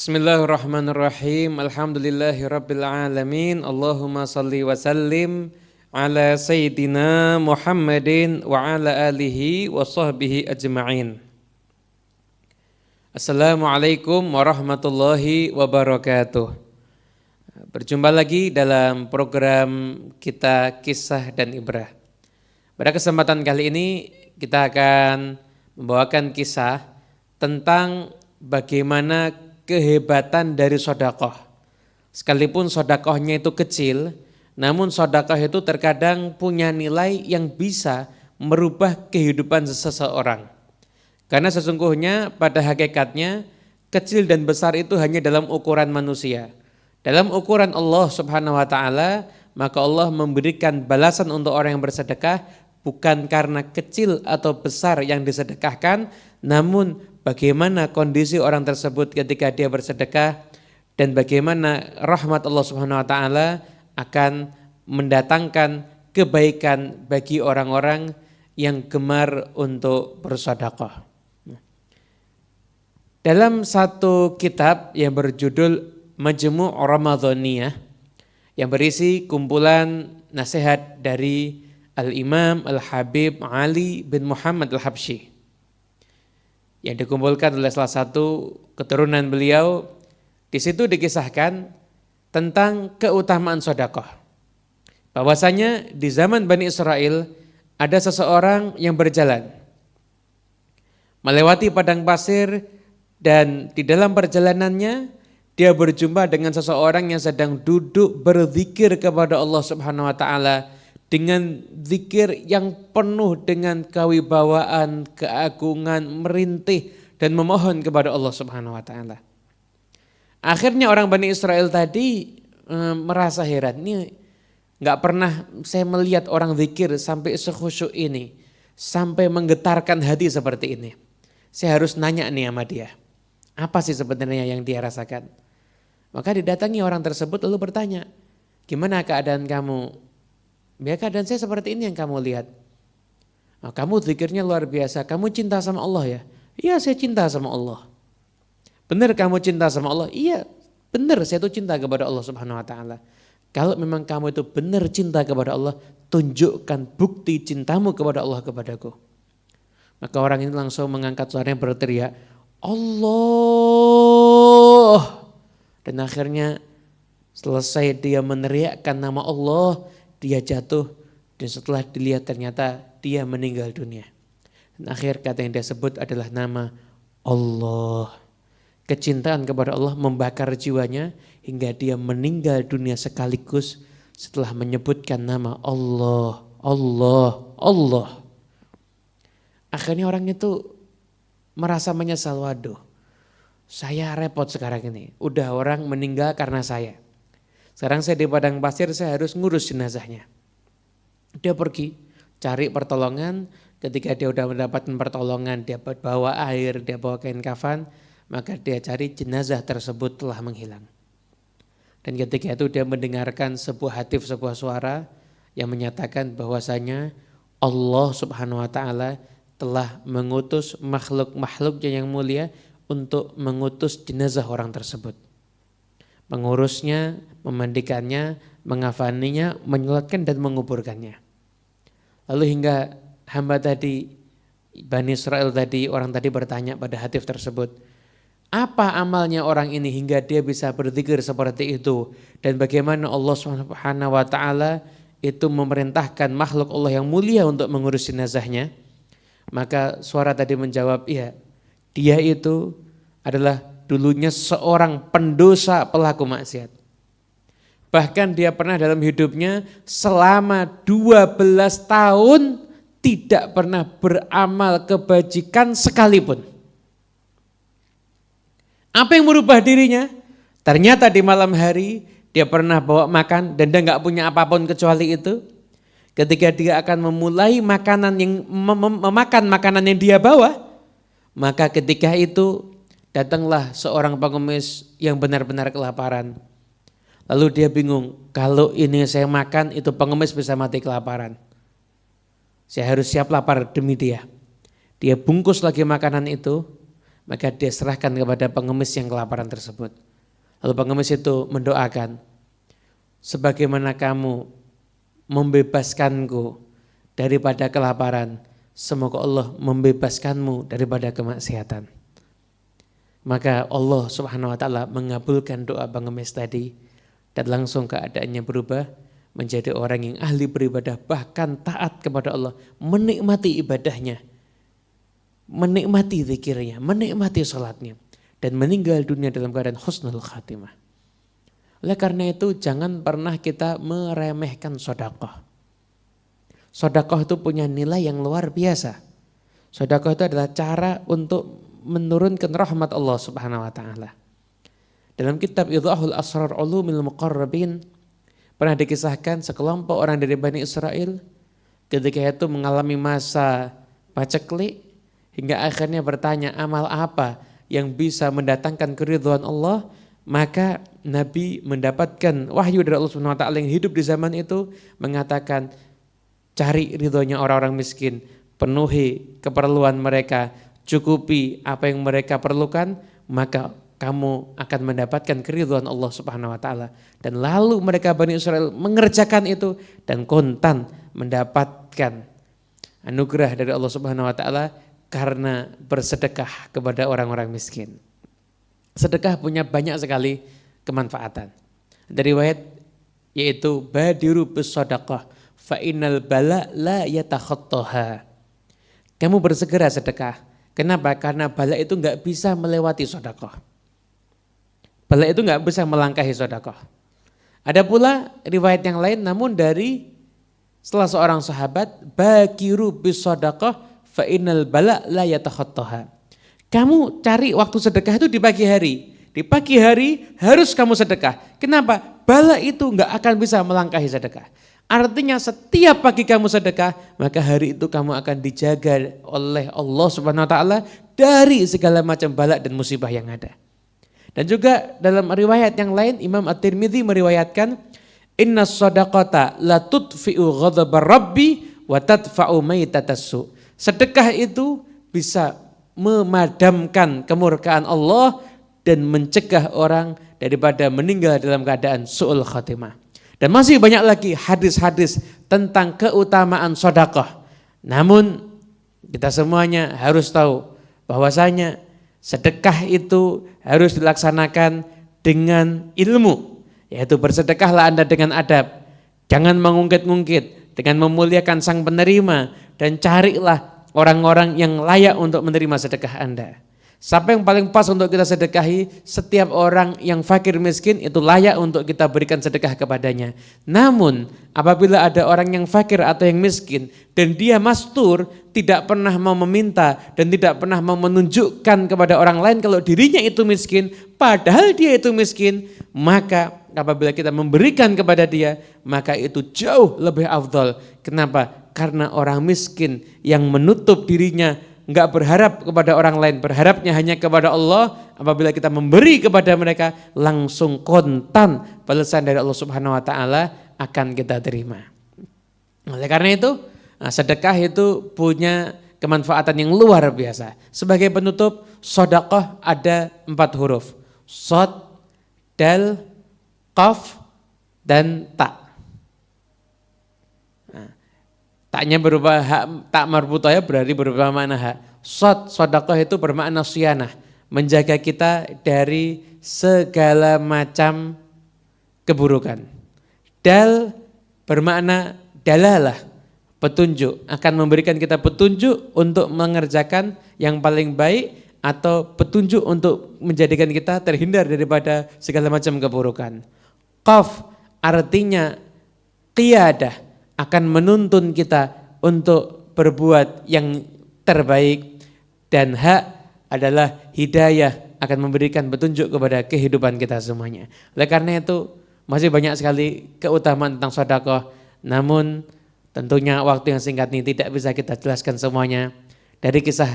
Bismillahirrahmanirrahim. Alhamdulillahirabbil alamin. Allahumma shalli wa sallim ala sayyidina Muhammadin wa ala alihi wa sahbihi ajma'in. Assalamualaikum warahmatullahi wabarakatuh. Berjumpa lagi dalam program kita Kisah dan Ibrah. Pada kesempatan kali ini kita akan membawakan kisah tentang bagaimana kehebatan dari sedekah. Sekalipun sedekahnya itu kecil, namun sedekah itu terkadang punya nilai yang bisa merubah kehidupan seseorang. Karena sesungguhnya pada hakikatnya kecil dan besar itu hanya dalam ukuran manusia. Dalam ukuran Allah Subhanahu wa taala, maka Allah memberikan balasan untuk orang yang bersedekah bukan karena kecil atau besar yang disedekahkan, namun bagaimana kondisi orang tersebut ketika dia bersedekah dan bagaimana rahmat Allah Subhanahu wa taala akan mendatangkan kebaikan bagi orang-orang yang gemar untuk bersedekah. Dalam satu kitab yang berjudul Majmu' Ramadhaniyah yang berisi kumpulan nasihat dari Al-Imam Al-Habib Ali bin Muhammad Al-Habsyi yang dikumpulkan oleh salah satu keturunan beliau, di situ dikisahkan tentang keutamaan sedekah. Bahwasanya di zaman Bani Israel ada seseorang yang berjalan melewati padang pasir dan di dalam perjalanannya dia berjumpa dengan seseorang yang sedang duduk berzikir kepada Allah Subhanahu wa taala dengan zikir yang penuh dengan kewibawaan, keagungan, merintih dan memohon kepada Allah Subhanahu wa taala. Akhirnya orang Bani Israel tadi merasa heran, ini enggak pernah saya melihat orang zikir sampai sekhusyuk ini, sampai menggetarkan hati seperti ini. Saya harus nanya nih sama dia, apa sih sebenarnya yang dia rasakan? Maka didatangi orang tersebut lalu bertanya, gimana keadaan kamu? Ya keadaan saya seperti ini yang kamu lihat. Oh, kamu zikirnya luar biasa, kamu cinta sama Allah ya? Iya saya cinta sama Allah. Benar kamu cinta sama Allah? Iya benar saya itu cinta kepada Allah Subhanahu wa taala. Kalau memang kamu itu benar cinta kepada Allah, tunjukkan bukti cintamu kepada Allah kepadaku. Maka orang ini langsung mengangkat suaranya berteriak, Allah. Dan akhirnya selesai dia meneriakkan nama Allah, dia jatuh dan setelah dilihat ternyata dia meninggal dunia. Dan akhir kata yang dia sebut adalah nama Allah. Kecintaan kepada Allah membakar jiwanya hingga dia meninggal dunia sekaligus setelah menyebutkan nama Allah, Allah, Allah. Akhirnya orang itu merasa menyesal, waduh saya repot sekarang ini, udah orang meninggal karena saya. Sekarang saya di padang pasir, saya harus ngurus jenazahnya. Dia pergi cari pertolongan, ketika dia udah mendapatkan pertolongan, dia bawa air, dia bawa kain kafan, maka dia cari jenazah tersebut telah menghilang. Dan ketika itu dia mendengarkan sebuah hatif, sebuah suara yang menyatakan bahwasanya Allah Subhanahu wa taala telah mengutus makhluk-makhluknya yang mulia untuk mengutus jenazah orang tersebut. Mengurusnya, memandikannya, mengafaninya, menyolatkan dan menguburkannya. Lalu hingga hamba tadi, Bani Israel tadi, orang tadi bertanya pada hatif tersebut, apa amalnya orang ini hingga dia bisa berzikir seperti itu? Dan bagaimana Allah Subhanahu wa taala itu memerintahkan makhluk Allah yang mulia untuk mengurus jenazahnya? Maka suara tadi menjawab, iya, dia itu adalah dulunya seorang pendosa pelaku maksiat. Bahkan dia pernah dalam hidupnya selama 12 tahun tidak pernah beramal kebajikan sekalipun. Apa yang merubah dirinya? Ternyata di malam hari dia pernah bawa makan dan dia gak punya apapun kecuali itu. Ketika dia akan memulai makanan yang memakan makanan yang dia bawa, maka ketika itu datanglah seorang pengemis yang benar-benar kelaparan. Lalu dia bingung, kalau ini saya makan itu pengemis bisa mati kelaparan. Saya harus siap lapar demi dia. Dia bungkus lagi makanan itu, maka dia serahkan kepada pengemis yang kelaparan tersebut. Lalu pengemis itu mendoakan, sebagaimana kamu membebaskanku daripada kelaparan, semoga Allah membebaskanmu daripada kemaksiatan. Maka Allah Subhanahu wa taala mengabulkan doa pengemis tadi dan langsung keadaannya berubah menjadi orang yang ahli beribadah, bahkan taat kepada Allah, menikmati ibadahnya, menikmati zikirnya, menikmati salatnya, dan meninggal dunia dalam keadaan husnul khatimah. Oleh karena itu jangan pernah kita meremehkan sedekah. Sedekah itu punya nilai yang luar biasa. Sedekah itu adalah cara untuk menurunkan rahmat Allah Subhanahu wa taala. Dalam kitab Idhahul Asrar Ulumil Muqarrabin pernah dikisahkan sekelompok orang dari Bani Israel ketika itu mengalami masa paceklik hingga akhirnya bertanya amal apa yang bisa mendatangkan keridhaan Allah, maka Nabi mendapatkan wahyu dari Allah Subhanahu wa taala yang hidup di zaman itu mengatakan, cari ridhonya orang-orang miskin, penuhi keperluan mereka, cukupi apa yang mereka perlukan, maka kamu akan mendapatkan keridhaan Allah Subhanahu wa taala. Dan lalu mereka Bani Israel mengerjakan itu dan kontan mendapatkan anugerah dari Allah Subhanahu wa taala karena bersedekah kepada orang-orang miskin. Sedekah punya banyak sekali kemanfaatan. Dari riwayat yaitu badiru bis sadaqah fa innal bala la yatakhattaha. Kamu bersegera sedekah. Kenapa? Karena bala itu enggak bisa melewati sedekah. Bala itu enggak bisa melangkahi sedekah. Ada pula riwayat yang lain namun dari salah seorang sahabat, bakiru bis sadaqah fa innal bala la yatakhattaha. Kamu cari waktu sedekah itu di pagi hari. Di pagi hari harus kamu sedekah. Kenapa? Bala itu enggak akan bisa melangkahi sedekah. Artinya setiap pagi kamu sedekah, maka hari itu kamu akan dijaga oleh Allah Subhanahu wa taala dari segala macam bala dan musibah yang ada. Dan juga dalam riwayat yang lain Imam At-Tirmidzi meriwayatkan, innas shadaqata la tudfi'u ghadabar rabbi wa tadfa'u maitatassu. Sedekah itu bisa memadamkan kemurkaan Allah dan mencegah orang daripada meninggal dalam keadaan su'ul khatimah. Dan masih banyak lagi hadis-hadis tentang keutamaan sedekah. Namun kita semuanya harus tahu bahwasanya sedekah itu harus dilaksanakan dengan ilmu. Yaitu bersedekahlah Anda dengan adab. Jangan mengungkit-ungkit, dengan memuliakan sang penerima. Dan carilah orang-orang yang layak untuk menerima sedekah Anda. Siapa yang paling pas untuk kita sedekahi? Setiap orang yang fakir miskin itu layak untuk kita berikan sedekah kepadanya. Namun apabila ada orang yang fakir atau yang miskin dan dia mastur, tidak pernah mau meminta dan tidak pernah mau menunjukkan kepada orang lain kalau dirinya itu miskin, padahal dia itu miskin, maka apabila kita memberikan kepada dia, maka itu jauh lebih afdal. Kenapa? Karena orang miskin yang menutup dirinya, enggak berharap kepada orang lain, berharapnya hanya kepada Allah. Apabila kita memberi kepada mereka, langsung kontan balasan dari Allah Subhanahu wa taala akan kita terima. Oleh karena itu, sedekah itu punya kemanfaatan yang luar biasa. Sebagai penutup, sedekah ada 4 huruf. Shad, dal, qaf, dan ta. Taknya berupa hak, tak marbutoh ya, berarti berupa makna hak. Sedekah itu bermakna syianah, menjaga kita dari segala macam keburukan. Dal bermakna dalalah, petunjuk, akan memberikan kita petunjuk untuk mengerjakan yang paling baik atau petunjuk untuk menjadikan kita terhindar daripada segala macam keburukan. Qaf artinya qiyadah, akan menuntun kita untuk berbuat yang terbaik, dan hak adalah hidayah, akan memberikan petunjuk kepada kehidupan kita semuanya. Oleh karena itu masih banyak sekali keutamaan tentang sedekah, namun tentunya waktu yang singkat ini tidak bisa kita jelaskan semuanya. Dari kisah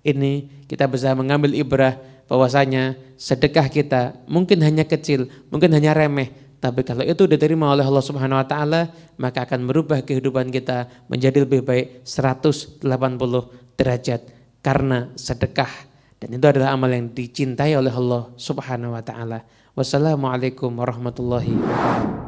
ini kita bisa mengambil ibrah bahwasanya sedekah kita mungkin hanya kecil, mungkin hanya remeh, tapi kalau itu diterima oleh Allah Subhanahu wa taala, maka akan merubah kehidupan kita menjadi lebih baik 180 derajat. Karena sedekah Dan itu adalah amal yang dicintai oleh Allah Subhanahu wa taala. Wassalamualaikum warahmatullahi wabarakatuh.